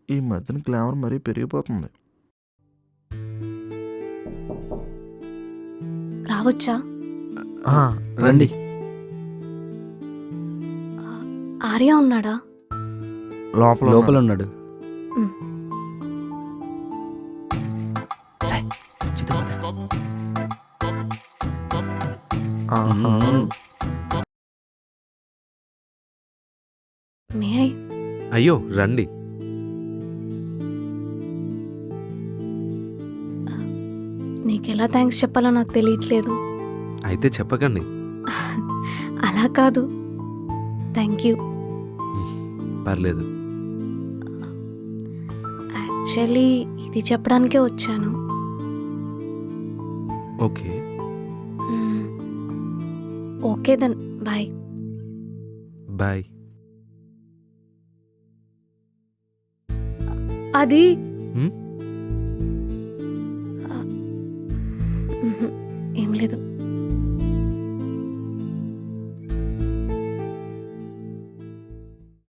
ఈ మధ్యన గ్లామర్ మరీ పెరిగిపోతుంది. రావచ్చా? రండి. ఆర్య ఉన్నాడా? లోపల ఉన్నాడు. ఉమ్. ఆహా. May I? అయ్యో రండి. నీకెలా థ్యాంక్స్ చెప్పాలో నాకు తెలియట్లేదు. అయితే చెప్పకండి. అలా కాదు, థ్యాంక్ యూ. పర్లేదు. యాక్చువల్లీ ఇది చెప్పడానికే వచ్చాను. Okay. Okay then bye. Bye. అది హ్మ్? ఏం లేదు.